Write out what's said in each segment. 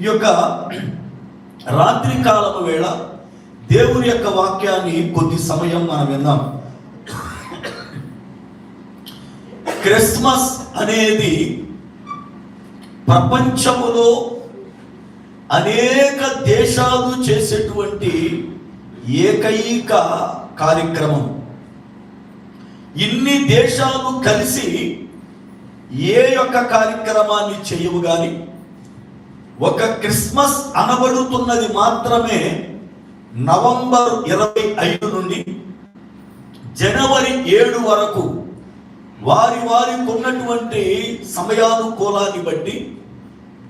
ఈ యొక్క రాత్రి కాలము వేళ దేవుని యొక్క వాక్యాన్ని కొద్ది సమయం మనం విందాం. క్రిస్మస్ అనేది ప్రపంచములో అనేక దేశాలు చేసేటువంటి ఏకైక కార్యక్రమం. ఇన్ని దేశాలు కలిసి ఏ యొక్క కార్యక్రమాన్ని చేయవు కానీ ఒక క్రిస్మస్ అనబడుతున్నది మాత్రమే నవంబర్ 25 నుండి జనవరి 7 వరకు వారికి ఉన్నటువంటి సమయానుకూలాన్ని బట్టి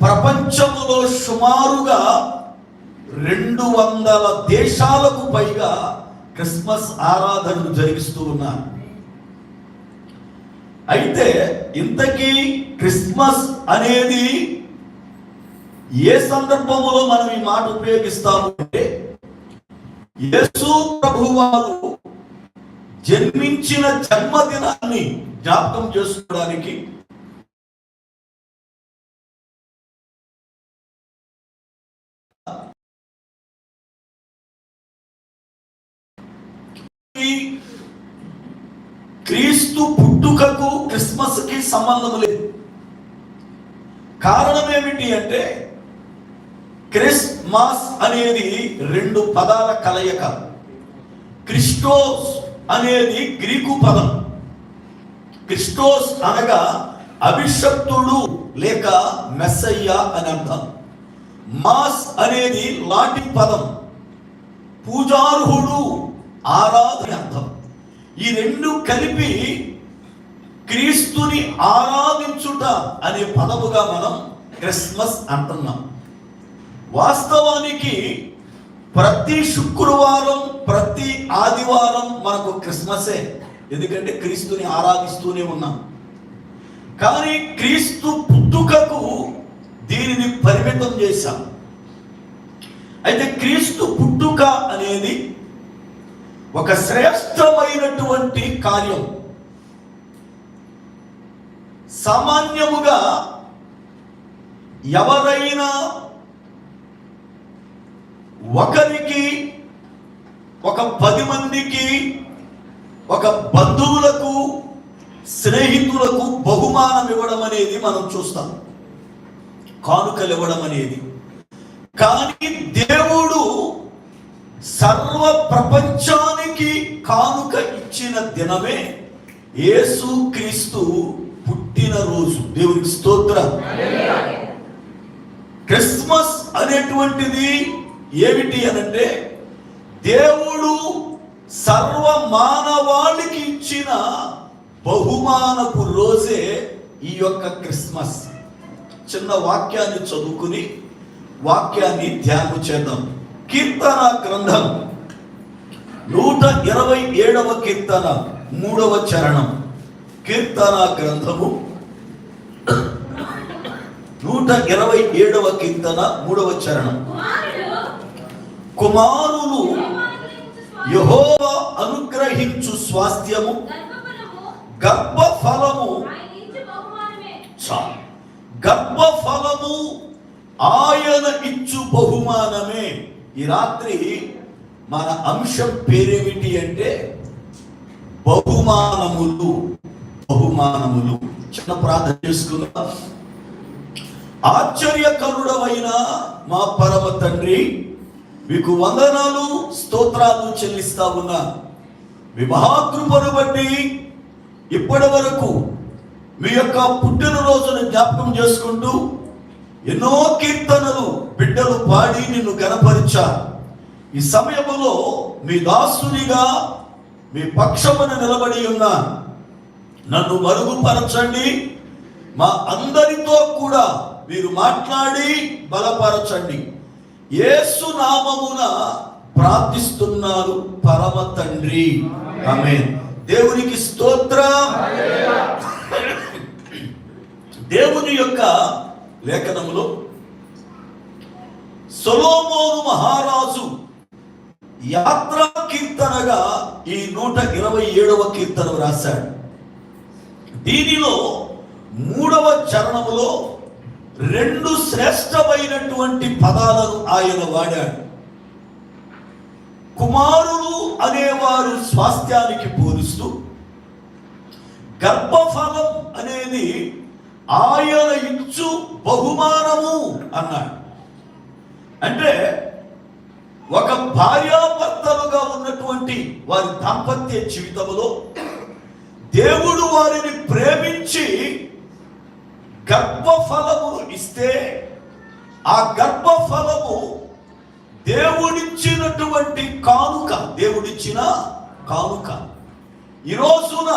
ప్రపంచములో సుమారుగా 200 దేశాలకు పైగా క్రిస్మస్ ఆరాధనలు జరిగిస్తూ ఉన్నారు. అయితే ఇంతకీ క్రిస్మస్ అనేది ఏ సందర్భంలో మనం ఈ మాట ఉపయోగిస్తాము అంటే, యేసు ప్రభువారు జన్మించిన జన్మదినాన్ని జ్ఞాపకం చేసుకోవడానికి క్రీస్తు పుట్టుకకు క్రిస్మస్ కి సంబంధం లేదు. కారణం ఏమిటి అంటే, క్రిస్మస్ అనేది 2 పదాల కలయిక. క్రిస్టోస్ అనేది గ్రీకు పదం. క్రిస్టోస్ అనగా అభిషక్తుడు లేక మెస్సయ్య అని అర్థం. మాస్ అనేది లాటిన్ పదం, పూజార్హుడు, ఆరాధన అర్థం. ఈ 2 కలిపి క్రీస్తుని ఆరాధించుట అనే పదముగా మనం క్రిస్మస్ అంటున్నాం. వాస్తవానికి ప్రతి శుక్రవారం ప్రతి ఆదివారం మనకు క్రిస్మసే, ఎందుకంటే క్రీస్తుని ఆరాధిస్తూనే ఉన్నాం. కానీ క్రీస్తు పుట్టుకకు దీనిని పరిమితం చేశాం. అయితే క్రీస్తు పుట్టుక అనేది ఒక శ్రేష్టమైనటువంటి కార్యం. సామాన్యముగా ఎవరైనా ఒకరికి, ఒక 10 మందికి, ఒక బంధువులకు, స్నేహితులకు బహుమానం ఇవ్వడం అనేది మనం చూస్తాం, కానుకలు ఇవ్వడం అనేది. కానీ దేవుడు సర్వ ప్రపంచానికి కానుక ఇచ్చిన దినమే యేసుక్రీస్తు పుట్టినరోజు. దేవునికి స్తోత్రం. క్రిస్మస్ అనేటువంటిది ఏమిటి అనంటే, దేవుడు సర్వ మానవాళికి ఇచ్చిన బహుమానపు రోజే ఈ యొక్క క్రిస్మస్. చిన్న వాక్యాన్ని చదువుకుని వాక్యాన్ని ధ్యానం చేద్దాం. కీర్తన గ్రంథం 127వ కీర్తన 3వ చరణం. కీర్తన గ్రంథము 127వ కీర్తన 3వ చరణం. కుమారులు యెహోవా అనుగ్రహించు స్వాస్థ్యము, గర్భఫలము, గర్భఫలము ఆయన ఇచ్చు బహుమానమే. ఈ రాత్రి మన అంశం పేరేమిటి అంటే బహుమానములు. బహుమానములు. చిన్న ప్రార్థన చేసుకుందాం. ఆశ్చర్యకరుడవైన మా పరమ తండ్రి, మీకు వందనాలు స్తోత్రాలు చెల్లిస్తా ఉన్నా. మీ మహాకృపను బట్టి ఇప్పటి వరకు మీ యొక్క పుట్టినరోజును జ్ఞాపకం చేసుకుంటూ ఎన్నో కీర్తనలు బిడ్డలు పాడి నిన్ను గణపరిచారు. ఈ సమయంలో మీ దాసునిగా మీ పక్షమున నిలబడి ఉన్నా. నన్ను మరుగుపరచండి. మా అందరితో కూడా మీరు మాట్లాడి బలపరచండి. యేసు నామమున ప్రార్థిస్తున్నారు పరమ తండ్రి. ఆమేన్. దేవునికి స్తోత్రం. దేవుని యొక్క లేఖనములో సొలొమోను మహారాజు యాత్రా కీర్తనగా ఈ 127వ కీర్తన రాశాడు. దీనిలో 3వ చరణములో రెండు శ్రేష్టమైనటువంటి పదాలను ఆయన వాడాడు. కుమారులు అనేవారు స్వాస్థ్యానికి పోలుస్తూ, గర్భఫలం అనేది ఆయన ఇచ్చు బహుమానము అన్నాడు. అంటే ఒక భార్యాభర్తలుగా ఉన్నటువంటి వారి దాంపత్య జీవితంలో దేవుడు వారిని ప్రేమించి గర్భఫలమును ఇస్తే, ఆ గర్భఫలము దేవుడిచ్చినటువంటి కానుక, దేవుడిచ్చిన కానుక. ఈ రోజున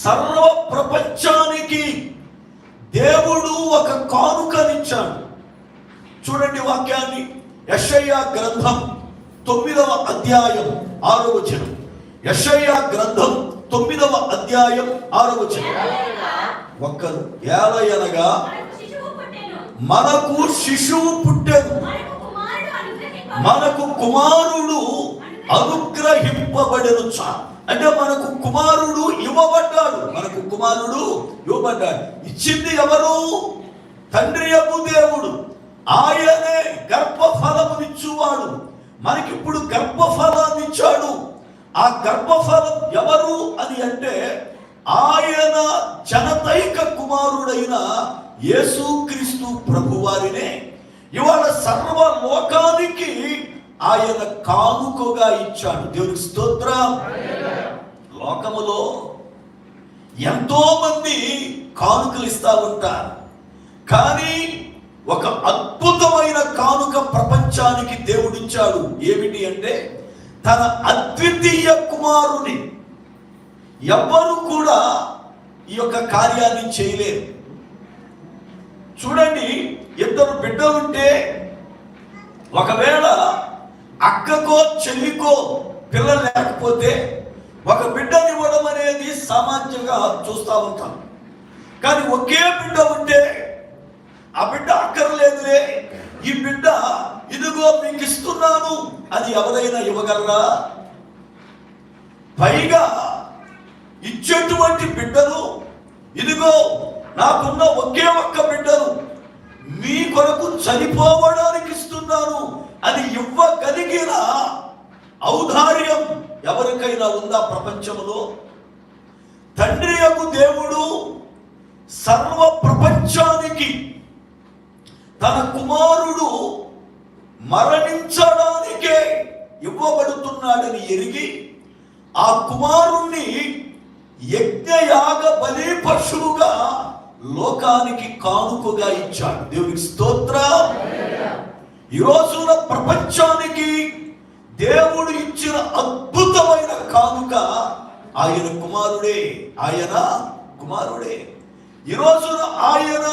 సర్వ ప్రపంచానికి దేవుడు ఒక కానుకనిచ్చాడు. చూడండి వాక్యాన్ని, యెషయా గ్రంథం 9వ అధ్యాయం 6వ వచనం. యెషయా గ్రంథం 9వ అధ్యాయం 6వ వచనం. ఒక్కరు ఏలయనగా మనకు శిశువు పుట్టెను, మనకు కుమారుడు అనుగ్రహింపబడెను. అంటే మనకు కుమారుడు ఇవ్వబడ్డాడు, మనకు కుమారుడు ఇవ్వబడ్డాడు. ఇచ్చింది ఎవరు? తండ్రి యొక్క దేవుడు. ఆయనే గర్భఫలమునిచ్చువాడు. మనకిప్పుడు గర్భఫలాన్ని ఇచ్చాడు. ఆ గర్భఫలం ఎవరు అని అంటే ఆయన జనతైక కుమారుడైన యేసుక్రీస్తు ప్రభువారినే ఇవాళ సర్వ లోకానికి ఆయన కానుకగా ఇచ్చాడు. దేవునికి స్తోత్రం. లోకములో ఎంతో మంది కానుకలు ఇస్తా ఉంటారు, కానీ ఒక అద్భుతమైన కానుక ప్రపంచానికి దేవుడిచ్చాడు. ఏమిటి అంటే తన అద్వితీయ కుమారుని. ఎవ్వరు కూడా ఈ యొక్క కార్యాన్ని చేయలేరు. చూడండి, ఇద్దరు బిడ్డలుంటే ఒకవేళ అక్కకో చెల్లికో పిల్లలు లేకపోతే ఒక బిడ్డని ఇవ్వడం అనేది సామాన్యంగా చూస్తూ ఉంటాం. కానీ ఒకే బిడ్డ ఉంటే ఆ బిడ్డ అక్కర్లేదులే, ఈ బిడ్డ ఇదిగో మీకు ఇస్తున్నాను అని ఎవరైనా ఇవ్వగలరా? పైగా ఇచ్చేటువంటి బిడ్డలు, ఇదిగో నాకున్న ఒకే ఒక్క బిడ్డను మీ కొరకు చనిపోవడానికి ఇస్తున్నాను అని ఇవ్వగలిగిన ఔదార్యం ఎవరికైనా ఉందా ప్రపంచంలో? తండ్రి యొక్క దేవుడు సర్వ ప్రపంచానికి తన కుమారుడు మరణించడానికే ఇవ్వబడుతున్నాడని ఎరిగి ఆ కుమారుణ్ణి యజ్ఞయాగ బలి పశువుగా లోకానికి కానుకగా ఇచ్చాడు. దేవునికి స్తోత్రం. ఈ రోజున ప్రపంచానికి దేవుడు ఇచ్చిన అద్భుతమైన కానుక ఆయన కుమారుడే, ఆయన కుమారుడే. ఈ రోజున ఆయన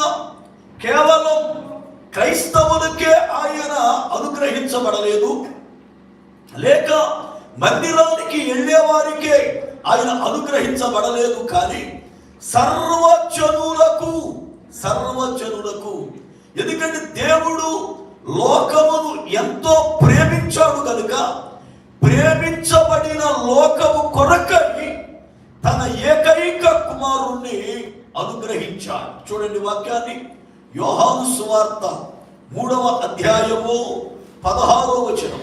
కేవలం క్రైస్తవులకే ఆయన అనుగ్రహించబడలేదు, లేక మందిరానికి వెళ్ళే వారికే ఆయన అనుగ్రహించబడలేదు, కానీ సర్వజనులకు. ఎందుకంటే దేవుడు లోకమును ఎంతో ప్రేమించాడు కనుక ప్రేమించబడిన లోకము కొరకై తన ఏకైక కుమారుణ్ణి అనుగ్రహించాడు. చూడండి వాక్యాన్ని, యోహాను సువార్త 3వ అధ్యాయము 16వ వచనం.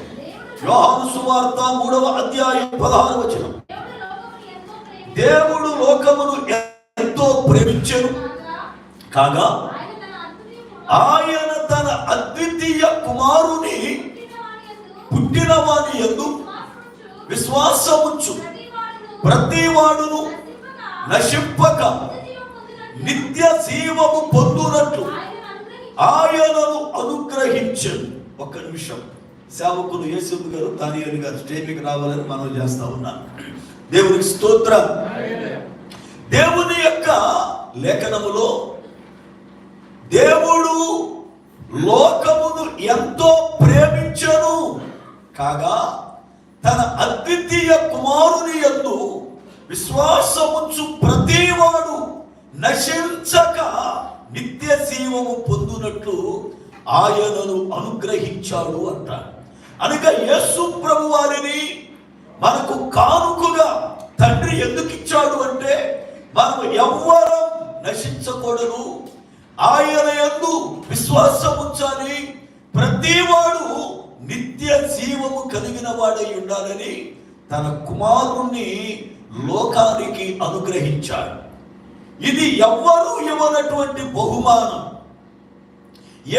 యోహాను సువార్త 3వ అధ్యాయం 16వ వచనం. దేవుడు లోకమును ఎంతో ప్రేమించెను కాగా ఆయన తన అద్వితీయ కుమారుని పుట్టిన వాని యందు విశ్వాసముంచు ప్రతివాడును నశింపక నిత్య జీవము పొందునట్లు ఆయనను అనుగ్రహించెను. ఒక్క నిమిషం, సేవకులు యేసు గారు, దానియేలు గారు స్టేజ్కి రావాలని మనం చేస్తా ఉన్నాను. దేవునికి స్తోత్రం. దేవుని యొక్క లేఖనములో దేవుడు లోకమును ఎంతో ప్రేమించెను కాగా తన అద్వితీయ కుమారుని యందు విశ్వాసముంచు ప్రతివాడు నశించక నిత్య జీవము పొందునట్లు ఆయనను అనుగ్రహించాడు అంటాడు. అనగా యేసు ప్రభు వారిని మనకు కానుకగా తండ్రి ఎందుకు ఇచ్చాడు అంటే మనం ఎవ్వరం నశించకూడదు, ఆయన యందు విశ్వాసం ఉంచాలి, ప్రతివాడు నిత్య జీవము కలిగిన వాడై ఉండాలని తన కుమారుణ్ణి లోకానికి అనుగ్రహించాడు. ఇది ఎవ్వరూ ఇవ్వనటువంటి బహుమానం,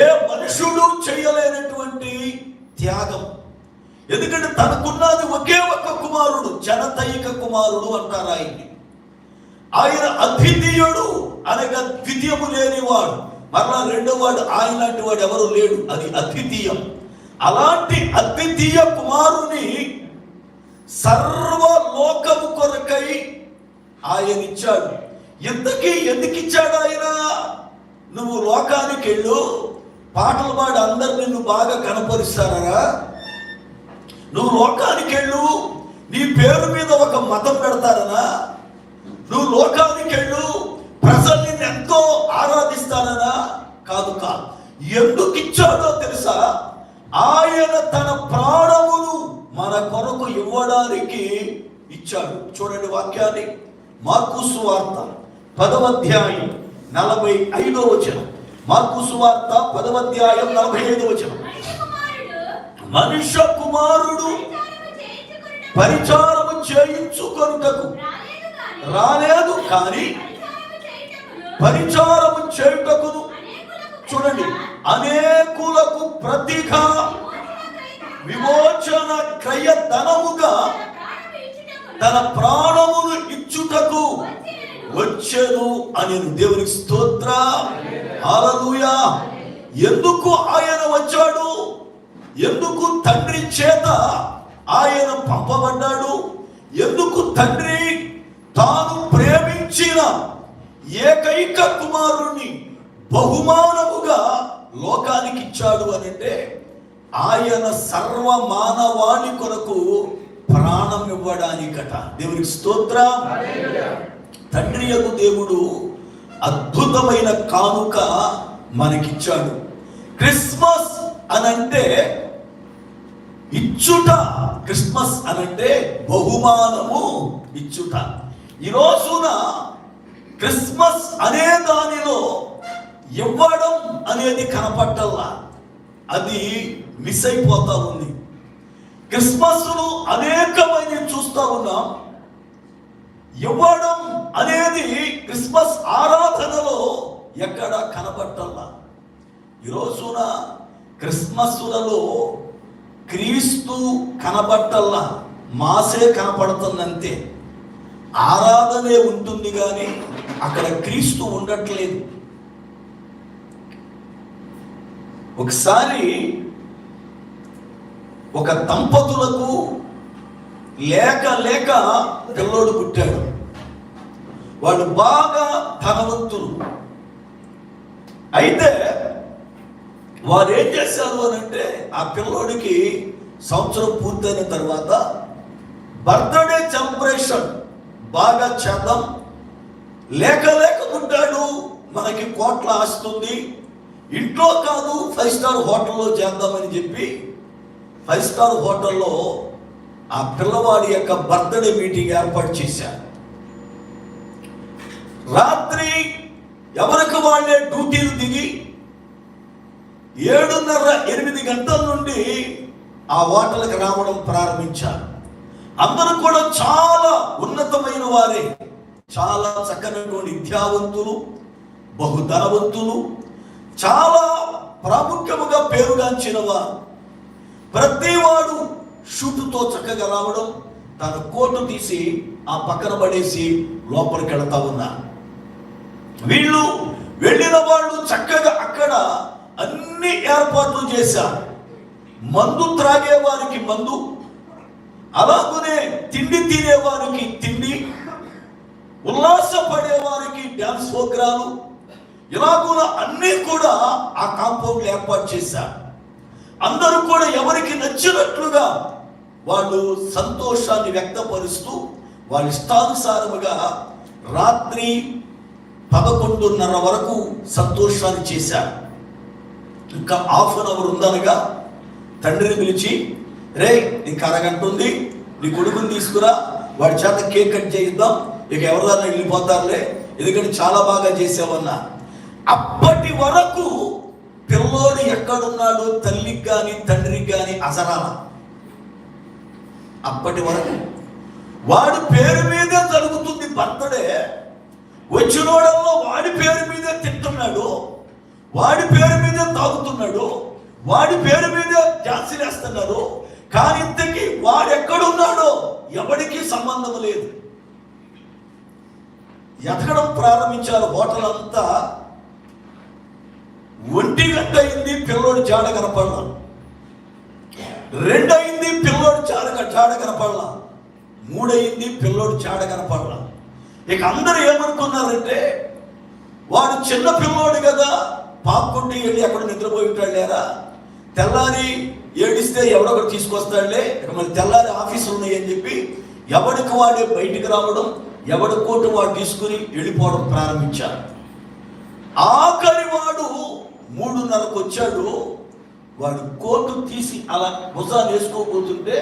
ఏ మనుషుడు చేయలేనటువంటి త్యాగం. ఎందుకంటే తనకున్నది ఒకే ఒక్క కుమారుడు, జనతైక కుమారుడు అంటారు ఆయన్ని. ఆయన అద్వితీయుడు అనగా ద్వితీయము లేనివాడు, మరలా రెండో వాడు ఆయన లాంటి వాడు ఎవరు లేడు, అది అద్వితీయం. అలాంటి అద్వితీయ కుమారుని సర్వలోకము కొరకై ఆయన ఇచ్చాడు. ఇంతకీ ఎందుకు ఇచ్చాడు ఆయన? నువ్వు లోకానికి వెళ్ళు, పాటలు పాడి అందరు నిన్ను బాగా కనపరుస్తారా? నువ్వు లోకానికి వెళ్ళు, నీ పేరు మీద ఒక మతం పెడతారనా? నువ్వు లోకానికి వెళ్ళు, ప్రజలు నిన్ను ఎంతో ఆరాధిస్తారనా? కాదు కాదు. ఎందుకు ఇచ్చాడో తెలుసా? ఆయన తన ప్రాణమును మన కొరకు ఇవ్వడానికి ఇచ్చాడు. చూడండి వాక్యాన్ని, మార్కు సువార్త 10వ అధ్యాయం 45వ వచనం. మార్కు సువార్త 10వ అధ్యాయం 45వ వచనం. మనుష్య కుమారుడు పరిచారము చేయించుకొనుటకు రాలేదు, కానీ పరిచారము చేయుటకును, చూడండి, అనేకులకు ప్రతిగా విమోచన క్రయ ధనముగా తన ప్రాణమును ఇచ్చుటకు వచ్చెను అని దేవునికి స్తోత్రం. హల్లెలూయా. ఎందుకు ఆయన వచ్చాడు? ఎందుకు తండ్రి చేత ఆయన పంపబడ్డాడు? ఎందుకు తండ్రి తాను ప్రేమించిన ఏకైక కుమారుణ్ణి బహుమానముగా లోకానికి ఇచ్చాడు అనంటే, ఆయన సర్వ మానవాళి కొరకు ప్రాణం ఇవ్వడానికట. దేవునికి స్తోత్రం. తండ్రి యొక్క దేవుడు అద్భుతమైన కానుక మనకిచ్చాడు. క్రిస్మస్ అనంటే ఇచ్చుట, క్రిస్మస్ అనంటే బహుమానము ఇచ్చుట. ఈ రోజున క్రిస్మస్ అనే దానిలో ఇవ్వడం అనేది కనపట్టల్లా, అది మిస్ అయిపోతా ఉంది. క్రిస్మస్ను అనేకమైన చూస్తా ఉన్నాం, ఇవ్వడం అనేది క్రిస్మస్ ఆరాధనలో ఎక్కడ కనపట్టల్లా. ఈ రోజున క్రిస్మస్లలో క్రీస్తు కనపట్టల్లా, మాసే కనపడుతుందంతే. ఆరాధనే ఉంటుంది కానీ అక్కడ క్రీస్తు ఉండట్లేదు. ఒకసారి ఒక దంపతులకు లేక లేక పిల్లోడు పుట్టాడు. వాళ్ళు బాగా ధనవంతులు. అయితే వారు ఏం చేశారు అని అంటే, ఆ పిల్లోడికి సంవత్సరం పూర్తయిన తర్వాత బర్త్డే సెలబ్రేషన్ బాగా చేద్దాం, లేక లేక పుట్టాడు, మనకి కోట్ల ఆస్తుంది, ఇంట్లో కాదు 5 స్టార్ హోటల్లో చేద్దామని చెప్పి 5 స్టార్ హోటల్లో ఆ పిల్లవాడి యొక్క బర్త్డే మీటింగ్ ఏర్పాటు చేశారు. రాత్రి ఎవరికి వాళ్ళే డ్యూటీలు దిగి 7:30-8 గంటల నుండి ఆ హోటల్కి రావడం ప్రారంభించారు. అందరూ కూడా చాలా ఉన్నతమైన వారే, చాలా చక్కనటువంటి విద్యావంతులు, బహుధనవంతులు, చాలా ప్రాముఖ్యముగా పేరుగాంచిన వారు. ప్రతివాడు షూటుతో చక్కగా రావడం, తన కోటు తీసి ఆ పక్కన పడేసి లోపలికి వెళ్తా ఉన్నారు. వీళ్ళు వెళ్ళిన వాళ్ళు చక్కగా అక్కడ అన్ని ఏర్పాట్లు చేశారు. మందు త్రాగే వారికి మందు, అలాగనే తిండి తినేవారికి తిండి, ఉల్లాసపడే వారికి డ్యాన్స్ ప్రోగ్రాలు, ఇలాగున అన్నీ కూడా ఆ కాంపౌండ్ ఏర్పాటు చేశారు. అందరూ కూడా ఎవరికి నచ్చినట్లుగా వాళ్ళు సంతోషాన్ని వ్యక్తపరుస్తూ వాళ్ళ ఇష్టానుసారముగా రాత్రి 11:30 వరకు సంతోషాన్ని చేశారు. ఇంకా ½ అన్ అవర్ ఉందనగా తండ్రిని పిలిచి, రే ఇంక అరగంట ఉంది, నీ కొడుకుని తీసుకురా, వాడి చేత కేక్ కట్ చేయిద్దాం, ఇక ఎవరిదాన్ని వెళ్ళిపోతారులే, ఎందుకంటే చాలా బాగా చేసావన్నా. అప్పటి వరకు పిల్లోడు ఎక్కడున్నాడో తల్లికి కానీ తండ్రికి కానీ అజరాల. అప్పటి వరకు వాడి పేరు మీదే జరుగుతుంది బర్త్డే. వచ్చినోడల్లో వాడి పేరు మీదే తింటున్నాడు, వాడి పేరు మీదే తాగుతున్నాడు, వాడి పేరు మీదే జాసిలేస్తున్నారు. కానీ ఇంతకీ వాడు ఎక్కడున్నాడో ఎవరికి సంబంధం లేదు. ఎతకడం ప్రారంభించారు. హోటల్ అంతా 1 గంట అయింది, పిల్లోడు జాడ కనపడలా. 2 అయింది, పిల్లోడు జాడ కనపడలా. 3 అయింది, పిల్లోడు జాడ కనపడలా. ఇక అందరూ ఏమనుకున్నారంటే వాడు చిన్న పిల్లోడు కదా, పాక్కుంటే వెళ్ళి ఎక్కడ నిద్రపోయి ఉంటాడు లేరా, తెల్లారి ఏడిస్తే ఎవడొకడు తీసుకొస్తాడులే, ఇక మరి తెల్లారి ఆఫీసులు ఉన్నాయని చెప్పి ఎవడికి వాడే బయటికి రావడం, ఎవడి కోటు వాడు తీసుకుని వెళ్ళిపోవడం ప్రారంభించారు. ఆఖరి వాడు 3:30కు వచ్చాడు. వాడు కోటు తీసి అలా భుజాన్ని వేసుకోబోతుంటే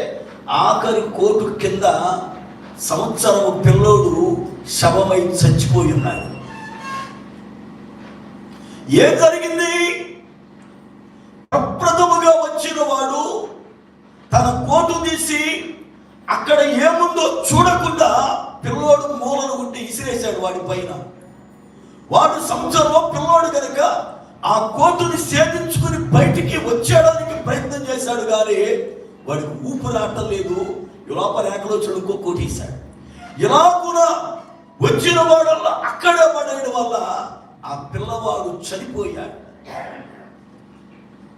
ఆఖరి కోటు కింద సంవత్సరం పిల్లోడు శవమై చచ్చిపోయి ఉన్నాడు. ఏం జరిగింది? ప్రప్రథముగా వచ్చిన వాడు తన కోటు తీసి అక్కడ ఏముందో చూడకుండా పిల్లోడు మూలను ఉండి ఇసిరేశాడు వాడి పైన. వాడు సంవత్సరంలో పిల్లోడు కనుక ఆ కోటుని సేధించుకుని బయటికి వచ్చేయడానికి ప్రయత్నం చేశాడు, కానీ వాడికి ఊపిరాటం లేదు. లోపల రేఖలో చెడుకో కోటేశాడు. ఇలా కూడా వచ్చిన వాడల్లా అక్కడే పడేయడం వల్ల ఆ పిల్లవాడు చనిపోయాడు.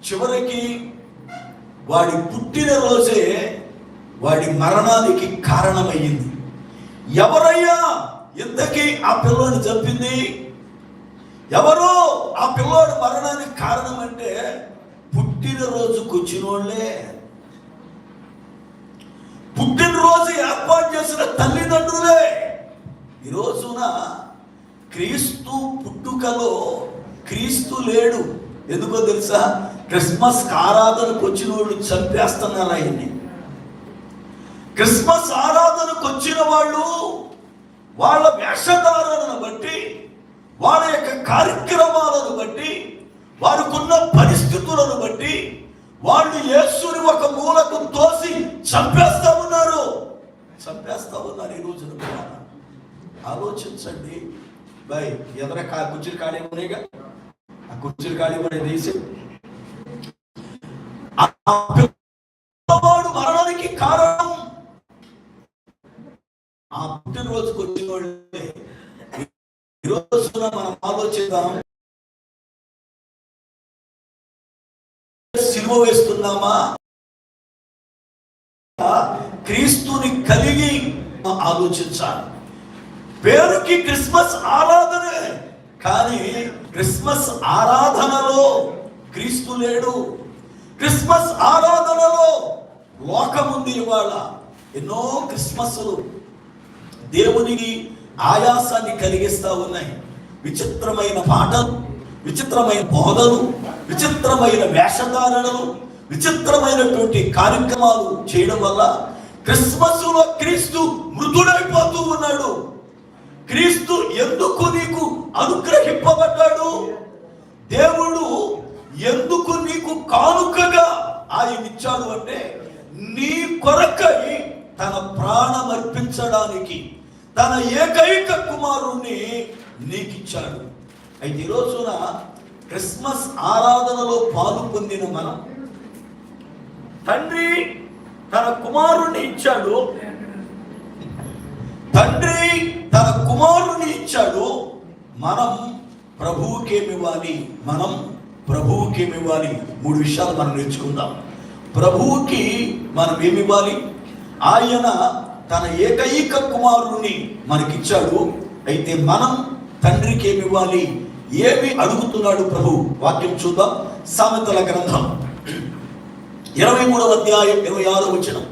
చివరికి వాడి పుట్టినరోజే వాడి మరణానికి కారణమయ్యింది. ఎవరయ్యా ఇంతకీ ఆ పిల్లోని చంపింది? ఎవరో ఆ పిల్లోడి మరణానికి కారణం అంటే పుట్టినరోజుకు వచ్చిన వాళ్ళే. పుట్టినరోజు ఏర్పాటు చేసిన తల్లిదండ్రులే. ఈ రోజున క్రీస్తు పుట్టుకలో క్రీస్తు లేడు. ఎందుకో తెలుసా? క్రిస్మస్ ఆరాధనకు వచ్చిన వాళ్ళు చంపేస్తున్నారు ఆయన్ని. క్రిస్మస్ ఆరాధనకు వచ్చిన వాళ్ళు వాళ్ళ వేషధారణను బట్టి, వాళ్ళ యొక్క కార్యక్రమాలను బట్టి, వారికున్న పరిస్థితులను బట్టి వాళ్ళు యేసుని ఒక మూలకు తోసి చంపేస్తా ఉన్నారు. ఈ రోజున ఆలోచించండి. బై ఎదర కుర్చీలు ఖాళీ ఉన్నాయిగా, ఆ కుర్చీలు ఖాళీ పడే తీసి మరణానికి కారణం ఆ పుట్టినరోజుకు వచ్చిన వాళ్ళే. ఈ రోజున మనం ఆలోచిద్దాం. సిలువ వేస్తున్నామా, క్రీస్తుని కలిగి ఆలోచించాలి. పేరుకి క్రిస్మస్ ఆరాధనే, కానీ క్రిస్మస్ ఆరాధనలో క్రీస్తు లేడు. క్రిస్మస్ ఆరాధనలో లోకముంది. ఇవాళ ఎన్నో క్రిస్మస్లు దేవునికి ఆయాసాన్ని కలిగిస్తా ఉన్నాయి. విచిత్రమైన పాటలు, విచిత్రమైన బోధలు, విచిత్రమైన వేషధారణలు, విచిత్రమైనటువంటి కార్యక్రమాలు చేయడం వల్ల క్రిస్మస్లో క్రీస్తు మృతుడైపోతూ ఉన్నాడు. క్రీస్తు ఎందుకు నీకు అనుగ్రహింపబడ్డాడు? దేవుడు ఎందుకు నీకు కానుకగా ఆయన ఇచ్చాడు అంటే నీ కొరకై తన ప్రాణం అర్పించడానికి తన ఏకైక కుమారుణ్ణి నీకు ఇచ్చాడు. అయితే ఈ రోజున క్రిస్మస్ ఆరాధనలో పాలు పొందిన మనం, తండ్రి తన కుమారుణ్ణి ఇచ్చాడు, తండ్రి తన కుమారుని ఇచ్చాడు. మనం ప్రభువుకేమివ్వాలి? మనం ప్రభువుకేమివ్వాలి? 3 విషయాలు మనం నేర్చుకుందాం. ప్రభువుకి మనం ఏమివ్వాలి? ఆయన తన ఏకైక కుమారుని మనకిచ్చాడు. అయితే మనం తండ్రికి ఏమివ్వాలి? ఏమి అడుగుతున్నాడు ప్రభు? వాక్యం చూద్దాం. సామెతల గ్రంథం 23వ అధ్యాయం 26వ వచనం.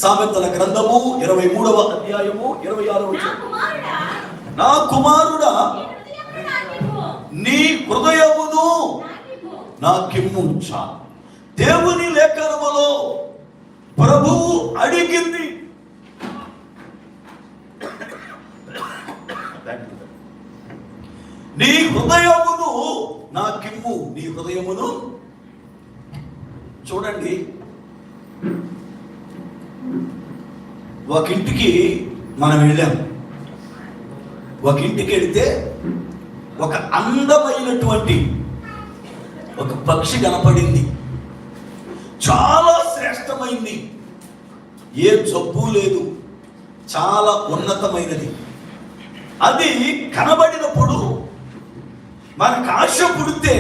సామెతల గ్రంథము 23వ అధ్యాయము 26వ వచనం. నా కుమారుడా, నీ హృదయమును నాకిమ్ము. దేవుని లేఖనములో ప్రభువు అడిగింది నీ హృదయమును నాకిమ్ము. నీ హృదయమును చూడండి, ఒక ఇంటికి మనం వెళ్ళాం. ఒక ఇంటికి వెళితే ఒక అందమైనటువంటి ఒక పక్షి కనపడింది. చాలా శ్రేష్టమైంది, ఏ జబ్బు లేదు, చాలా ఉన్నతమైనది. అది కనబడినప్పుడు మనకు ఆశ పుడితే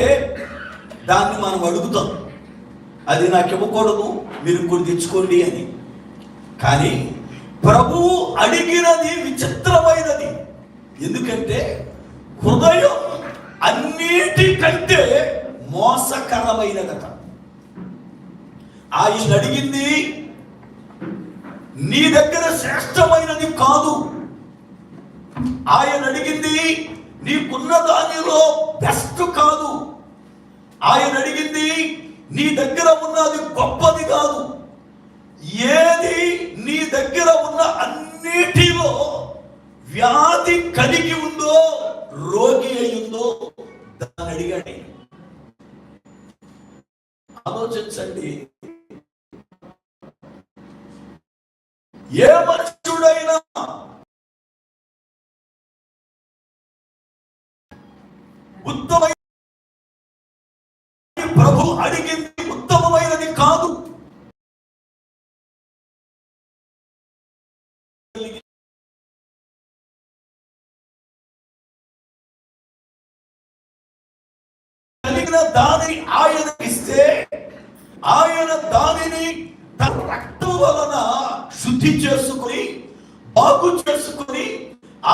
దాన్ని మనం అడుగుతాం, అది నాకు ఇవ్వకూడదు, మీరు ఇంకోటి తెచ్చుకోండి అని. కానీ ప్రభువు అడిగినది విచిత్రమైనది. ఎందుకంటే హృదయం అన్నిటికంటే మోసకరమైనదట. ఆయన అడిగింది నీ దగ్గర శ్రేష్టమైనది కాదు. ఆయన అడిగింది నీకున్న దానిలో బెస్ట్ కాదు. ఆయన అడిగింది నీ దగ్గర ఉన్నది గొప్పది కాదు. ఏది నీ దగ్గర ఉన్న అన్నిటిలో వ్యాధి కలిగి ఉందో, రోగి అయ్యిందో దాన్ని అడిగాడు. ఆలోచించండి, ఏ మనుషుడైనా ఉత్తమైన ప్రభు అడిగింది ఉత్తమమైనది కాదు. కలిగిన దానిని ఆయన ఇస్తే ఆయన దానిని తన రక్తం వలన శుద్ధి చేసుకుని బాగు చేసుకుని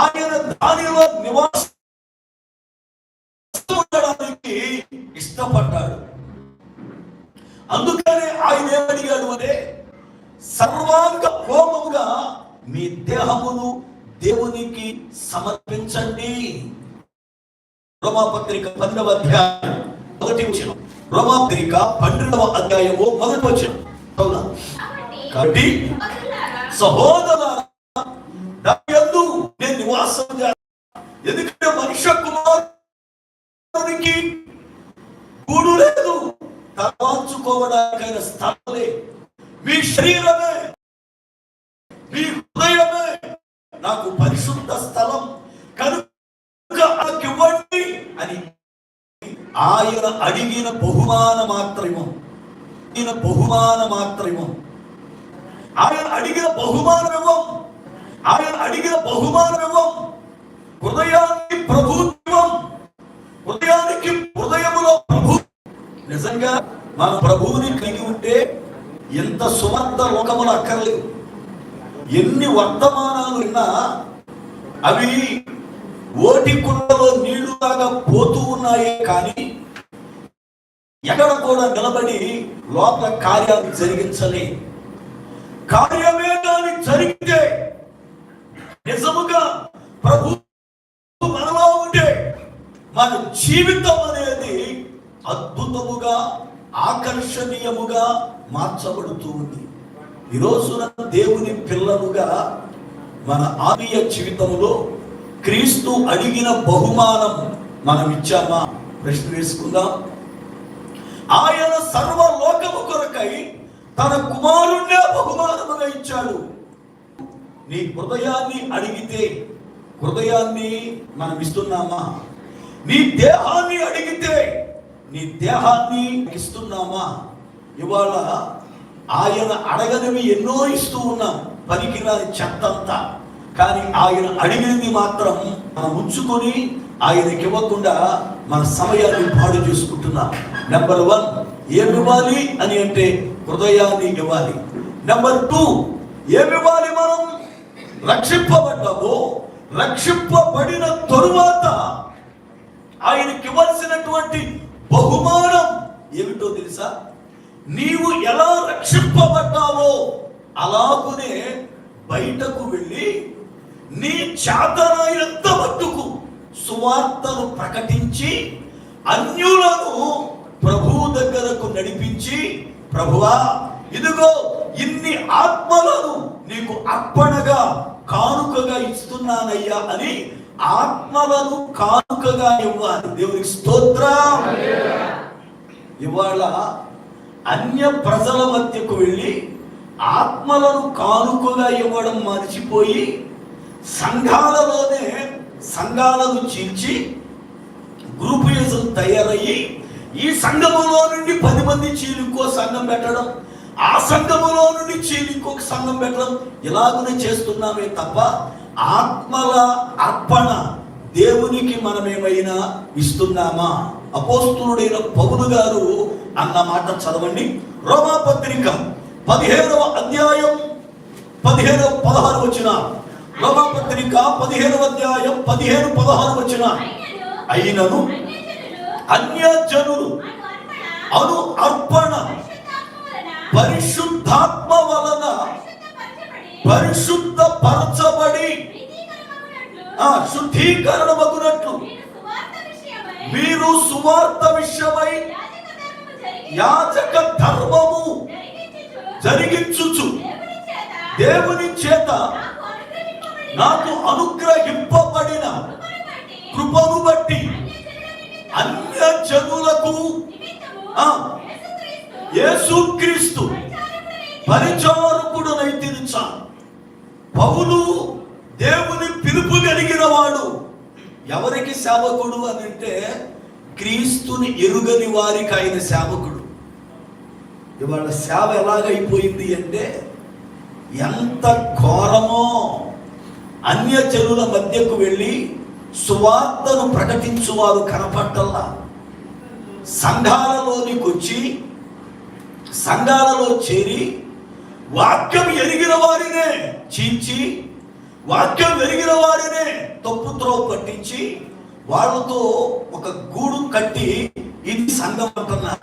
ఆయన దానిలో నివాసం ఉండడానికి ఇష్టపడ్డాడు. అందుకనే ఆయన ఏమడిగాడు అంటే, సర్వాంగ హోమముగా మీ దేహమును దేవునికి సమర్పించండి. రోమాపత్రిక 12వ అధ్యాయం 1వ వచనం. రోమాపత్రిక 12వ అధ్యాయము 1వ వచనం. అవునా? కాబట్టి సహోదరులారా, యందు నేను నివాసం చేస్తాను. ఎందుకంటే మనుష్య కుమారునికి గూడు లేదు, తలవాల్చుకోవడానికైన స్థలం లేదు. మీ శరీరమే, మీ హృదయమే నాకు పరిశుద్ధ స్థలం కనుక ఇవ్వండి అని ఆయన అడిగిన బహుమాన మాత్రము. ఆయన అడిగిన బహుమానమివ్వం. ఆయన అడిగిన బహుమానమివ్వం. హృదయానికి ప్రభుత్వం, హృదయానికి హృదయములో ప్రభు. నిజంగా మన ప్రభువుని కలిగి ఉంటే ఎంత సుమర్థ లోకములు అక్కర్లేదు. ఎన్ని వర్తమానాలు విన్నా అవి ఓటి కుండలో నీళ్లులాగా పోతూ ఉన్నాయే కానీ ఎక్కడ కూడా నిలబడి లోపల కార్యాలు జరిగించలే. కార్యమే కానీ జరిగితే, నిజముగా ప్రభు మనలో ఉంటే మన జీవితం అనేది అద్భుతముగా ఆకర్షణీయముగా మార్చబడుతూ ఉంది. ఈరోజు దేవుని పిల్లలుగా మన ఆత్మీయ జీవితంలో క్రీస్తు అడిగిన బహుమానం మనం ఇచ్చామా? ప్రశ్న వేసుకుందాం. ఆయన సర్వలోకము కొరకై తన కుమారుణ్ణే బహుమానముగా ఇచ్చాడు. నీ హృదయాన్ని అడిగితే హృదయాన్ని మనం ఇస్తున్నామా? నీ దేహాన్ని అడిగితే నీ దేహాన్ని ఇస్తున్నామా? ఇవాళ ఆయన అడగనివి ఎన్నో ఇస్తూ ఉన్నాం, పనికిరాని చెత్తంతా. కానీ ఆయన అడిగినది మాత్రం మనం ఉంచుకొని ఆయనకి ఇవ్వకుండా మన సమయాన్ని పాడు చేసుకుంటున్నాం. నెంబర్ 1 ఏమి ఇవ్వాలి అని అంటే హృదయాన్ని ఇవ్వాలి. నెంబర్ 2 ఏమి ఇవ్వాలి? మనం రక్షింపబడ్డాము. రక్షింపబడిన తరువాత ఆయనకి ఇవ్వాల్సినటువంటి బహుమానం ఏమిటో తెలుసా? నీవు ఎలా రక్షింపబడ్డావో అలాగునే బయటకు వెళ్ళి నీ చేతనైనంత మట్టుకు సువార్తను ప్రకటించి అన్యులను ప్రభువు దగ్గరకు నడిపించి, ప్రభువా ఇదిగో ఇన్ని ఆత్మలను నీకు అర్పణగా కానుకగా ఇస్తున్నానయ్యా అని ఆత్మలను కానుకగా ఇవ్వాలి. దేవునికి స్తోత్రం. ఇవాళ అన్య ప్రజల మధ్యకు వెళ్ళి ఆత్మలను కానుకగా ఇవ్వడం మర్చిపోయి సంఘాలలోనే సంఘాలను చీల్చి గ్రూపులు తయారయ్యి ఈ సంఘములో నుండి 10 మంది చీలు ఇంకో సంఘం పెట్టడం, ఆ సంఘములో నుండి చీలు ఇంకొక సంఘం పెట్టడం, ఇలాగనే చేస్తున్నామే తప్ప ఆత్మల అర్పణ దేవునికి మనమేమైనా ఇస్తున్నామా? అపోస్తులుడైన పౌలు గారు అన్న మాట చదవండి. రోమాపత్రిక 15వ అధ్యాయం 16 వచనం. రోమాపత్రిక 15వ అధ్యాయం 15-16 వచనం. అయినను అన్యజనులు అను అర్పణ పరిశుద్ధాత్మ వలన పరిశుద్ధపరచబడి శుద్ధీకరణమగునట్లు మీరు సువార్త విషయమై యాజక ధర్మము జరిగించుచు దేవుని చేత నాకు అనుగ్రహింపబడిన కృపను బట్టి అన్య జనులకు యేసుక్రీస్తు పరిచారకుడనైతినిచా. పౌలు దేవుని పిలుపు కలిగిన వాడు. ఎవరికి సేవకుడు అని అంటే క్రీస్తుని ఎరుగని వారికి ఆయన సేవకుడు. ఇవాళ సేవ ఎలాగైపోయింది అంటే ఎంత ఘోరమో. అన్య జనుల మధ్యకు వెళ్ళి సువార్తను ప్రకటించువారు కనపట్టల్లా. సంఘాలలోనికి వచ్చి సంఘాలలో చేరి వాక్యం ఎరిగిన వారినే చీల్చి వాక్యం ఎరిగిన వారినే తప్పుత్రోవ పట్టించి వాళ్ళతో ఒక గూడు కట్టి ఇది సంఘం అంటున్నా.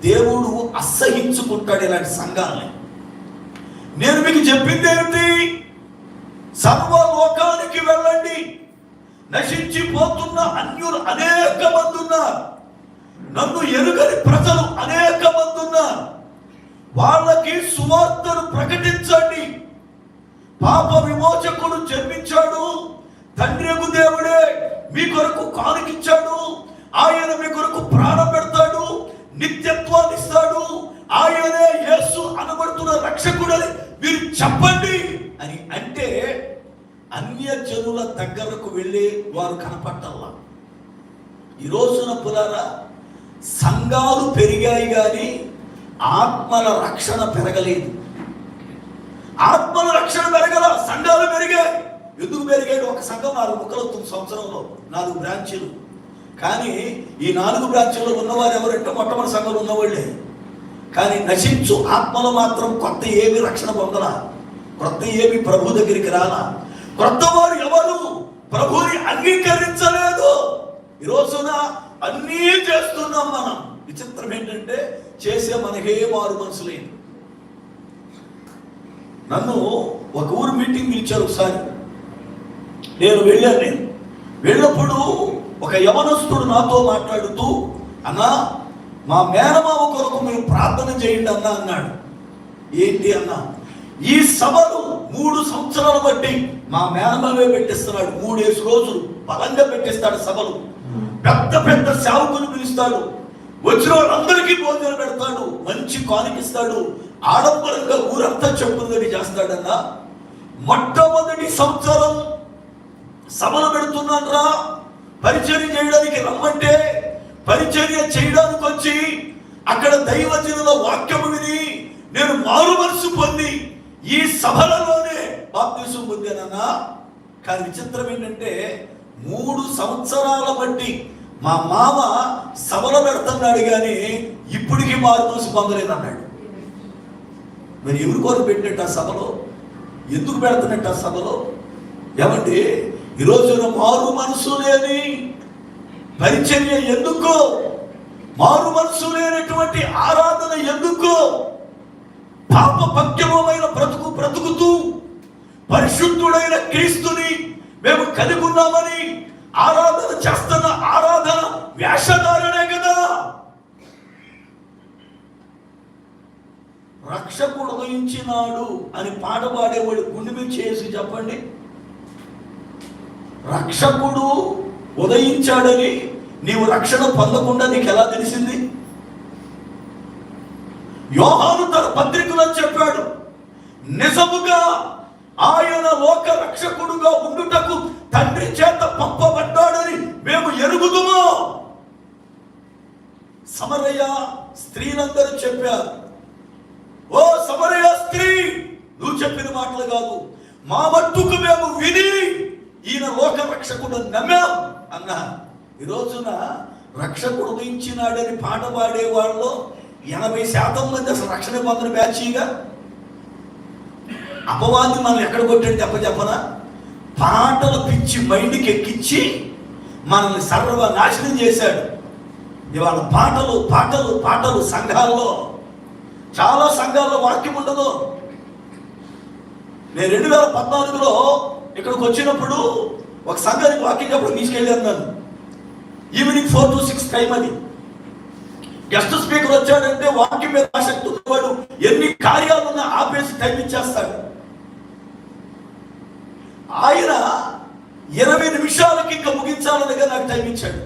దేవుడు అసహించుకుంటాడు ఇలాంటి సంఘాలని. నేను మీకు చెప్పింది ఏమిటి? సర్వలోకానికి వెళ్ళండి. నశించిపోతున్న అన్యులు అనేక మంది ఉన్నారు. నన్ను ఎరుగని ప్రజలు అనేక మంది ఉన్నారు. వాళ్ళకి సువార్తను ప్రకటించండి. పాప విమోచకుడు జన్మించాడు. తండ్రియగు దేవుడే మీ కొరకు కానుకిచ్చాడు. ఆయన మీ కొరకు ప్రాణం పెడతాడు, నిత్యత్వాన్ని ఇస్తాడు. ఆయనే యేసు అనబడుతున్న రక్షకుడని మీరు చెప్పండి అని అంటే అన్య జనుల దగ్గరకు వెళ్ళి వారు కనపట్టాల. ఈ రోజున పులారా సంఘాలు పెరిగాయి కానీ ఆత్మల రక్షణ పెరగలేదు. ఆత్మల రక్షణ పెరగల, సంఘాలు పెరిగాయి. ఎందుకు పెరిగాయి? ఒక సంఘం 4 ముక్కలవుతుంది సంవత్సరంలో, 4 బ్రాంచీలు. కానీ ఈ 4 బ్రాంచీల్లో ఉన్నవారు ఎవరంటే మొట్టమొదటి సంఘంలో ఉన్నవాళ్ళే. కానీ నశించు ఆత్మలు మాత్రం కొత్త ఏమి రక్షణ పొందలా, కొత్త ఏమి ప్రభు దగ్గరికి రాలా. కొత్త వారు ఎవరు ప్రభుని అంగీకరించలేదు. ఈ రోజున అన్నీ చేస్తున్నాం మనం. విచిత్రం ఏంటంటే చేసే మనకే మారు మనసు లేదు. నన్ను ఒక ఊరు మీటింగ్ పిలిచారు ఒకసారి. నేను వెళ్ళినప్పుడు ఒక యవనస్తుడు నాతో మాట్లాడుతూ, అన్నా మా మేనమామ కొరకు మీరు ప్రార్థన చేయండి అన్నా అన్నాడు. ఏంటి అన్నా? ఈ సభలు 3 సంవత్సరాలు బట్టి మా మేనమామే పెట్టిస్తున్నాడు. 3 రోజులు బలంగా పెట్టిస్తాడు సభలు. పెద్ద పెద్ద సేవకులు పిలుస్తాడు. వచ్చిన వాళ్ళందరికీ భోజనం పెడతాడు, మంచి కానుకిస్తాడు, ఆడంబరంగా ఊరంతా చెప్పుదని చేస్తాడన్నా. మొట్టమొదటి సంవత్సరం సభలు పెడుతున్నాను రా, పరిచర్య చేయడానికి రమ్మంటే పరిచర్య చేయడానికి వచ్చి అక్కడ దైవజనుల వాక్యము విని నేను మారు మనసు పొంది ఈ సభలలోనే బాప్తిసం పొందానన్నా. కానీ విచిత్రం ఏంటంటే 3 సంవత్సరాల బట్టి మా మామ సభలో పెడుతున్నాడు కానీ ఇప్పటికీ మారు మనసు పొందలేదన్నాడు. మరి ఎవరి కోరు పెట్టినట్టు ఆ సభలో? ఎందుకు పెడుతున్నట్టు ఆ సభలో? ఏమంటే ఈ రోజున మారు మనసు లేని పరిచర్య ఎందుకు? మారు మనసు లేనటువంటి ఆరాధన ఎందుకు? పాప పక్యమైన బ్రతుకుతూ పరిశుద్ధుడైన క్రీస్తుని మేము కలిగి ఉన్నామని ఆరాధన చేస్తున్న ఆరాధన వేషధారణే కదా. రక్షకుడు ఉదయించినాడు అని పాట పాడేవాడు గుండె మీద చేసి చెప్పండి. రక్షకుడు ఉదయించాడని నీవు రక్షణ పొందకుండా నీకు ఎలా తెలిసింది? యోహాను తన పత్రికలో చెప్పాడు, నిజముగా ఆయన లోక రక్షకుడుగా ఉండుటకు తండ్రి చేత పంపబడ్డాడని మేము ఎరుగుదుము. సమరయ స్త్రీలందరూ చెప్పారు, ఓ సమరయ స్త్రీ, నువ్వు చెప్పిన మాటలు కాదు, మా మట్టుకు మేము విని ఈయన లోక రక్షకుడు నమ్మాం అన్నా. ఈ రోజున రక్షకుడు ఉదయించినాడని పాట పాడే వాళ్ళు 80% మంది అసలు రక్షణ పొందిన బ్యాచీగా. అపవాది మనం ఎక్కడ కొట్టాడు చెప్పనా? పాటలు పిచ్చి మైండ్కి ఎక్కించి మనల్ని సర్వనాశనం చేశాడు. ఇవాళ పాటలు పాటలు పాటలు సంఘాల్లో, చాలా సంఘాల్లో వాక్యం ఉండదు. నేను 2014లో ఇక్కడికి వచ్చినప్పుడు ఒక సంఘానికి వాక్యం చెప్పడం తీసుకెళ్ళాను. నన్ను ఈవినింగ్ 4 to 6 టైం అది. గెస్ట్ స్పీకర్ వచ్చాడంటే వాక్యం మీద ఆసక్తి ఉన్నవాడు ఎన్ని కార్యాలున్నా ఆపేసి టైం ఇచ్చేస్తాడు. ఆయన 20 నిమిషాలకి ఇంకా ముగించాలనగా నాకు టైం ఇచ్చాడు.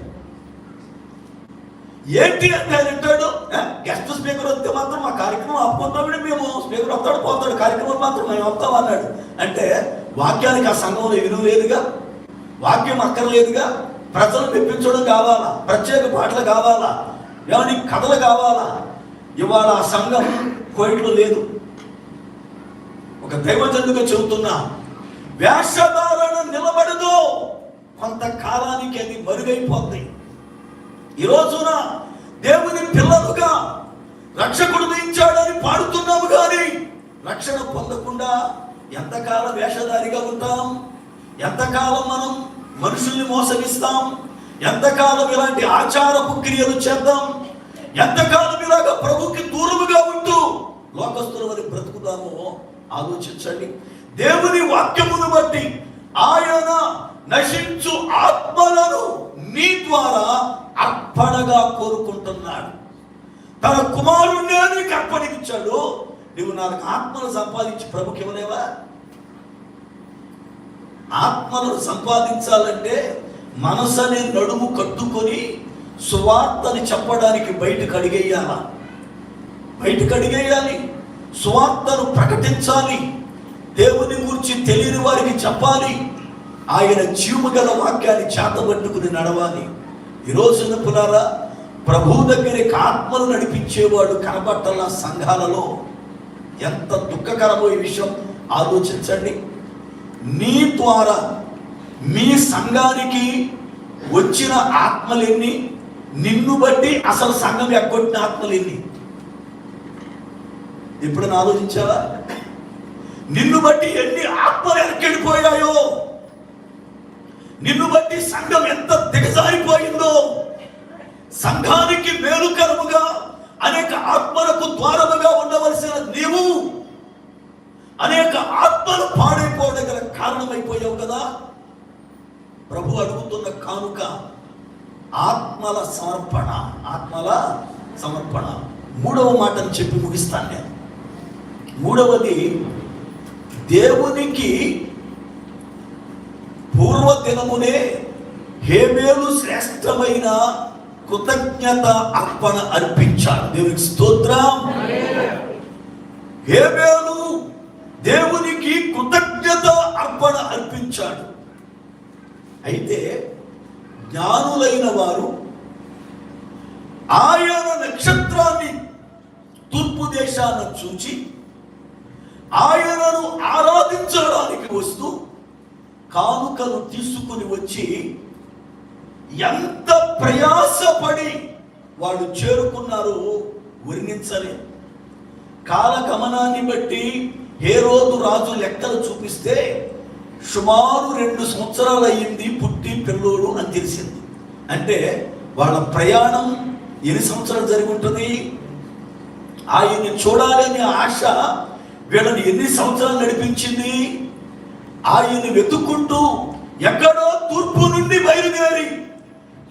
ఏంటి అంటే ఆయన అంటాడు, గెస్ట్ స్పీకర్ వస్తే మాత్రం మా కార్యక్రమం ఆపుకుంటామని, మేము స్పీకర్ వస్తాడు పోతాడు, కార్యక్రమం మాత్రం మేము వస్తాం అన్నాడు. అంటే వాక్యానికి ఆ సంఘంలో విలువ లేదుగా, వాక్యం అక్కర్లేదుగా. ప్రజలు మెప్పించడం కావాలా, ప్రత్యేక పాటలు కావాలా, ఏమని కథలు కావాలా. ఇవాళ ఆ సంఘం కోయిట్లో లేదు. ఒక దైవజనుడిగా చెబుతున్నా, వేషధారణ నిలబడదు, కొంతకాలానికి అది మరుగైపోతుంది. ఈ రోజున దేవుని పిల్లలుగా రక్షకుడు ఉదయించాడని పాడుతున్నాము, కానీ రక్షణ పొందకుండా ఎంతకాలం వేషధారిగా ఉంటాం? ఎంతకాలం మనం మనుషుల్ని మోసగిస్తాం? ఎంతకాలం ఇలాంటి ఆచారపు క్రియలు చేద్దాం? ఎంతకాలం ఇలాగా ప్రభుకి దూరముగా ఉంటూ లోకస్తుల వరకు బ్రతుకుతామో ఆలోచించండి. దేవుని వాక్యమును బట్టి ఆయన నశించు ఆత్మలను నీ ద్వారా అర్పణగా కోరుకుంటున్నాడు. తన కుమారుణ్ణి నీకు అర్పణించాడు. నువ్వు నాకు ఆత్మను సంపాదించి ప్రభుకి ఇవ్వలేవా? ఆత్మలను సంపాదించాలంటే మనసు అనే నడుము కట్టుకొని సువార్తని చెప్పడానికి బయటకు అడిగేయాలి. సువార్తను ప్రకటించాలి. దేవుని గురించి తెలియని వారికి చెప్పాలి. ఆయన జీవము గల వాక్యాన్ని చేతబట్టుకుని నడవాలి. ఈ రోజున పులారా ప్రభు దగ్గరికి ఆత్మను నడిపించేవాడు కనబట్టల సంఘాలలో. ఎంత దుఃఖకరమో ఈ విషయం ఆలోచించండి. నీ ద్వారా మీ సంఘానికి వచ్చిన ఆత్మలెన్ని? నిన్ను బట్టి అసలు సంఘం ఎగ్గొట్టిన ఆత్మలెన్ని? ఎప్పుడైనా ఆలోచించావా? నిన్ను బట్టి ఎన్ని ఆత్మలు ఎక్కడిపోయాయో, నిన్ను బట్టి సంఘం ఎంత దిగజారిపోయిందో. సంఘానికి మేలుకరముగా అనేక ఆత్మలకు ద్వారముగా ఉండవలసిన నీవు అనేక ఆత్మలు పాడైపోవడం గల కారణమైపోయావు కదా. ప్రభు అడుగుతున్న కానుక ఆత్మల సమర్పణ. మూడవ మాటను చెప్పి ముగిస్తాను నేను. మూడవది, దేవునికి పూర్వదినమునే హేబేలు శ్రేష్టమైన కృతజ్ఞత అర్పణ అర్పించాడు. దేవునికి స్తోత్రం. హేబేలు దేవునికి కృతజ్ఞత అర్పణ అర్పించాడు. అయితే జ్ఞానులైన వారు ఆయన నక్షత్రాన్ని తూర్పు దేశాన్ని చూచి ఆయనను ఆరాధించడానికి వస్తూ కానుకలు తీసుకుని వచ్చి ఎంత ప్రయాసపడి వాళ్ళు చేరుకున్నారు వర్ణించలే. కాలగమనాన్ని బట్టి హేరోదు రాజు లెక్కలు చూపిస్తే సుమారు 2 సంవత్సరాలు అయ్యింది పుట్టి పిల్లోడు అని తెలిసింది. అంటే వాళ్ళ ప్రయాణం ఎన్ని సంవత్సరాలు జరిగి ఉంటుంది? ఆయన్ని చూడాలనే ఆశ వీళ్ళని ఎన్ని సంవత్సరాలు నడిపించింది? ఆయన్ని వెతుక్కుంటూ ఎక్కడో తూర్పు నుండి బయలుదేరి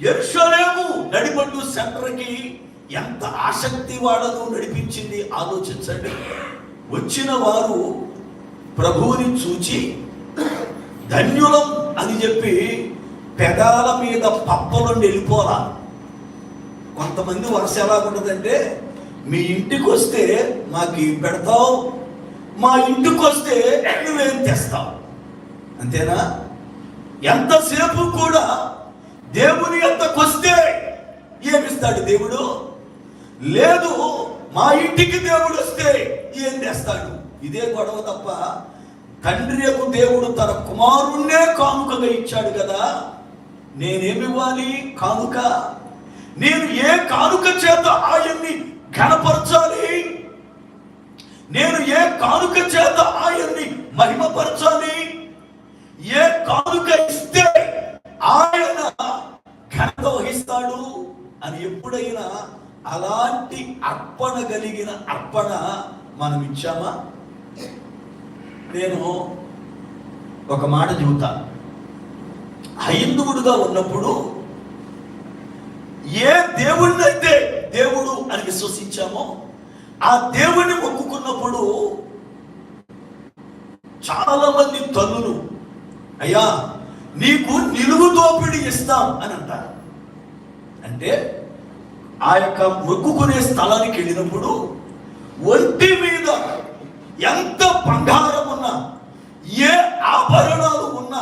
యెరూషలేము నడిబడ్డు సెంటర్కి ఎంత ఆసక్తి వాళ్ళను నడిపించింది ఆలోచించండి. వచ్చిన వారు ప్రభువుని చూచి ధన్యులం అని చెప్పి పెదాల మీద పప్పలుండి వెళ్ళిపోరా. కొంతమంది వరుస ఎలా ఉంటుందంటే, మీ ఇంటికి వస్తే మాకు ఏం పెడతావు, మా ఇంటికి వస్తే నువ్వేం తెస్తావు, అంతేనా? ఎంతసేపు కూడా దేవుని యొద్దకు వస్తే ఏమిస్తాడు దేవుడు? లేదు, మా ఇంటికి దేవుడు వస్తే ఏం తెస్తాడు? ఇదే గొడవ తప్ప తండ్రి యొక్క దేవుడు తన కుమారుణ్ణే కానుకగా ఇచ్చాడు కదా. నేనేమివ్వాలి కానుక? నేను ఏ కానుక చేత ఆయన్ని ఘనపరచాలి? నేను ఏ కానుక చేత ఆయన్ని మహిమపరచాలి? ఏ కానుక ఇస్తే ఆయన ఘనత వహిస్తాడు అని ఎప్పుడైనా అలాంటి అర్పణ కలిగిన అర్పణ మనం ఇచ్చామా? నేను ఒక మాట చెబుతాను. హైందవుడుగా ఉన్నప్పుడు ఏ దేవుణ్ణైతే దేవుడు అని విశ్వసించామో ఆ దేవుణ్ణి మొక్కుకున్నప్పుడు చాలా మంది తల్లులు, అయ్యా నీకు నిలువు దోపిడి ఇస్తాం అని అంటారు. అంటే ఆ యొక్క మొక్కుకునే స్థలానికి వెళ్ళినప్పుడు ఒంటి మీద ఎంత బంగారం ఉన్నా, ఏ ఆభరణాలు ఉన్నా,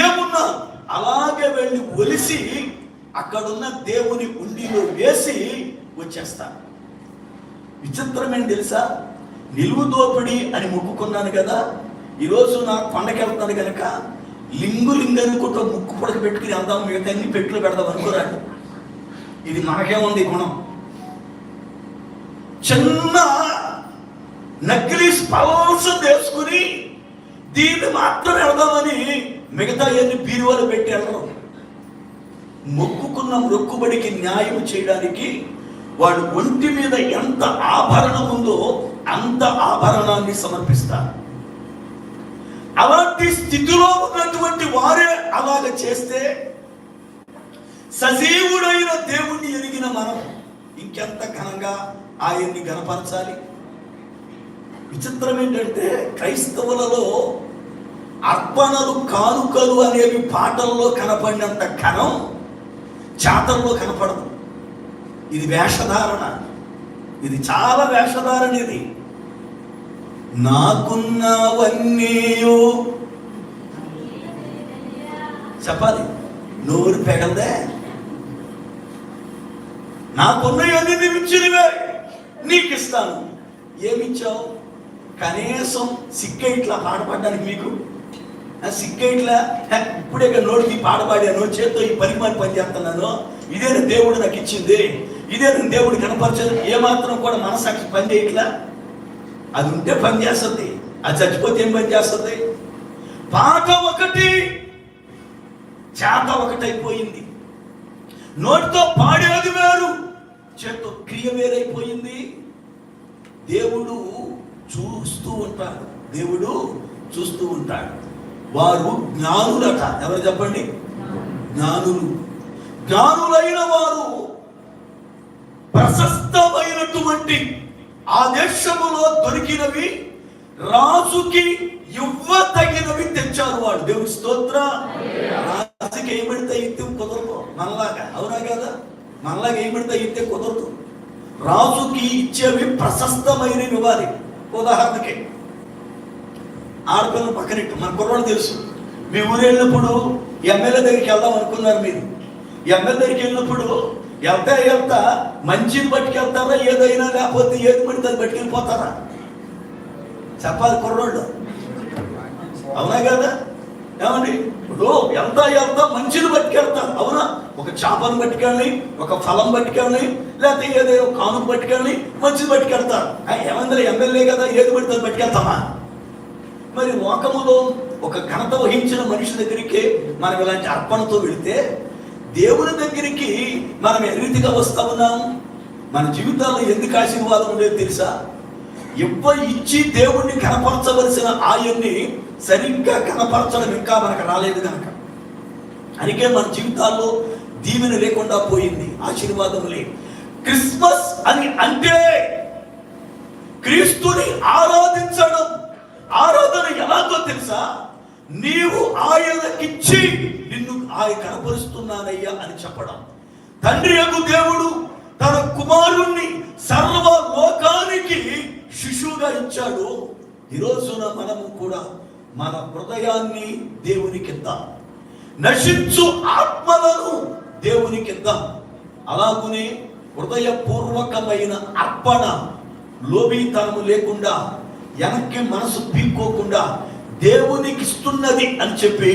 ఏమున్నా అలాగే వెళ్ళి ఒలిసి అక్కడున్న దేవుని ఉండిలో వేసి వచ్చేస్తాను. విచిత్రమేం తెలుసా? నిలువు దోపిడి అని మొక్కుకున్నాను కదా, ఈరోజు నాకు పండగ వెళ్తాను కనుక లింగుని ఒక ముక్కు పొడక పెట్టుకుని వెళ్దాం, మిగతా అన్ని పెట్టులు పెడదాం అనుకోరాడు. ఇది మనకేముంది గుణం? చిన్న నకిలీస్ పల్సం వేసుకుని దీన్ని మాత్రం వెళదామని మిగతా ఎన్ని బీరువాలు పెట్టి వెళ్ళరు. మొక్కుకున్న మొక్కుబడికి న్యాయం చేయడానికి వాడు ఒంటి మీద ఎంత ఆభరణం ఉందో అంత ఆభరణాన్ని సమర్పిస్తారు. అలాంటి స్థితిలో ఉన్నటువంటి వారే అలాగ చేస్తే సజీవుడైన దేవుణ్ణి ఎరిగిన మనం ఇంకెంత ఘనంగా ఆయన్ని ఘనపరచాలి. విచిత్రం ఏంటంటే క్రైస్తవులలో అర్పణలు కానుకలు అనేవి పాటల్లో కనపడినంత ఘనం చాతల్లో కనపడదు. ఇది వేషధారణ, ఇది చాలా వేషధారణ. ఇది నాకున్నవన్నీ చెప్పాలి, నోరు పెగలదే. నాకున్నవన్నీ నీవు ఇచ్చినవే, నీకు ఇస్తాను. ఏమిచ్చావు? కనీసం సిగ్గైట్లా పాడపడ్డానికి మీకు సిగ్గైట్లా ఇప్పుడే నోటికి పాడపాడాను, చేత్తో ఈ పని చేస్తున్నాను, ఇదే దేవుడు నాకు ఇచ్చింది, ఇదే దేవుడు కనపరచదు. ఏమాత్రం కూడా మనసాక్షి పని చేయట్లా. అది ఉంటే పని చేస్తుంది, అది చచ్చిపోతే ఏం పని చేస్తుంది? పాట ఒకటి, చేత ఒకటైపోయింది. నోటితో పాడేది వేరు, చేత్తో క్రియ వేరైపోయింది. దేవుడు చూస్తూ ఉంటాడు, దేవుడు చూస్తూ ఉంటాడు. వారు జ్ఞానులట. ఎవరు చెప్పండి? జ్ఞానులు. జ్ఞానులైన వారు ప్రశస్తమైనటువంటి ఆ దేశములో దొరికినవి రాజుకి ఇవ్వతగినవి తెచ్చారు. వాడు దేవుని స్తోత్ర. రాజుకి ఏమిడితే ఇత్తే కుదరదు మనలాగా, అవునా కదా? మనలాగా ఏమిడితే ఇత్తే కుదరదు. రాజుకి ఇచ్చేవి ప్రశస్తమైనవి ఇవ్వాలి. ఉదాహరణకి ఆడపిల్లలు పక్కనట్టు మన కుర్రోడు తెలుసు. మీ ఊరు వెళ్ళినప్పుడు ఎమ్మెల్యే దగ్గరికి వెళ్దాం అనుకున్నారు. మీరు ఎమ్మెల్యే దగ్గరికి వెళ్ళినప్పుడు వెళ్తా మంచిని పట్టుకెళ్తారా, ఏదైనా లేకపోతే ఏది పడితే అది పట్టుకెళ్ళిపోతారా? చెప్పాలి కుర్రోళ్ళు, అవునా కదా? ఏమండి? ఇప్పుడు వెళ్తా మంచిని పట్టుకెళ్తారు, అవునా? ఒక చేపను పట్టుకెళ్ళి, ఒక ఫలం పట్టుకెళ్ళి, లేకపోతే ఏదైనా కానుక పట్టుకెళ్ళి మంచిని పట్టుకెళ్తారు. ఏమందరూ ఎమ్మెల్యే కదా, ఏది పడితే పట్టుకెళ్తామా? మరి లోకములో ఒక ఘనత వహించిన మనిషి దగ్గరికి మనం ఇలాంటి అర్పణతో వెళితే దేవుని దగ్గరికి మనం ఏ రీతిగా వస్తా ఉన్నాం? మన జీవితాల్లో ఎందుకు ఆశీర్వాదం ఉండేది తెలుసా? ఇచ్చి దేవుణ్ణి కనపరచవలసిన ఆయన్ని సరిగ్గా కనపరచడం ఇంకా మనకు రాలేదు కనుక, అందుకే మన జీవితాల్లో దీవెన లేకుండా పోయింది, ఆశీర్వాదం లేదు. క్రిస్మస్ అని అంటే క్రీస్తుని ఆరాధించడం. ఆరాధన ఎలాగో తెలుసా? నీవు ఆయనకిచ్చి నిన్ను ఆయన కనపరుస్తున్నానయ్యా అని చెప్పడం. తండ్రి యొక్క దేవుడు తన కుమారుణ్ణి సర్వ లోకానికి శిశువుగా ఇచ్చాడు. ఈ రోజున మనము కూడా మన హృదయాన్ని దేవునికి ఇద్దాం, నశించు ఆత్మలను దేవునికి ఇద్దాం. అలాగునే హృదయపూర్వకమైన అర్పణ, లోబీతనము లేకుండా, వెనక్కి మనసు పీక్కోకుండా దేవునికి ఇస్తున్నది అని చెప్పి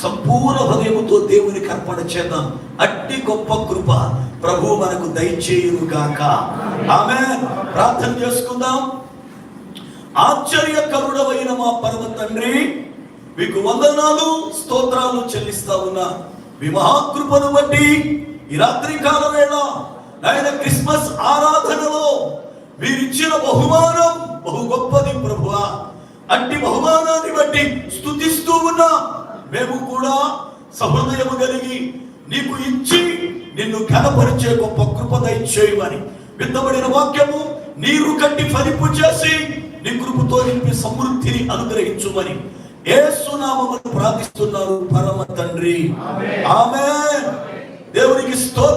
సంపూర్ణ హృదయముతో దేవునికి అర్పణ చేద్దాం. అట్టి గొప్ప కృప ప్రభు మనకు దయచేయును గాక. ఆమేన్. ప్రార్థన చేసుకుందాం. ఆశ్చర్యకరుడవైన మా పరమ తండ్రి, మీకు వందనాలు స్తోత్రాలు చెల్లిస్తా ఉన్నా. మీ మహాకృపను బట్టి ఈ రాత్రి కాల వేళ ఆయన క్రిస్మస్ ఆరాధనలో మీరిచ్చిన బహుమానం బహు గొప్పది ప్రభువా. అట్టి బహుమానాన్ని బట్టి స్తుతిస్తూ ఉన్నా. మేము కూడా సహృదయము కలిగి నీకు ఇచ్చి నిన్ను ఘనపరిచే గొప్ప కృప దయచేయమని, విత్తబడిన వాక్యము నీరు కట్టి ఫలింపు చేసి నీ కృపతో నింపి సమృద్ధిని అనుగ్రహించుమని యేసు నామమున ప్రార్థిస్తున్నాను పరమ తండ్రి. ఆమేన్. దేవునికి స్తోత్రం.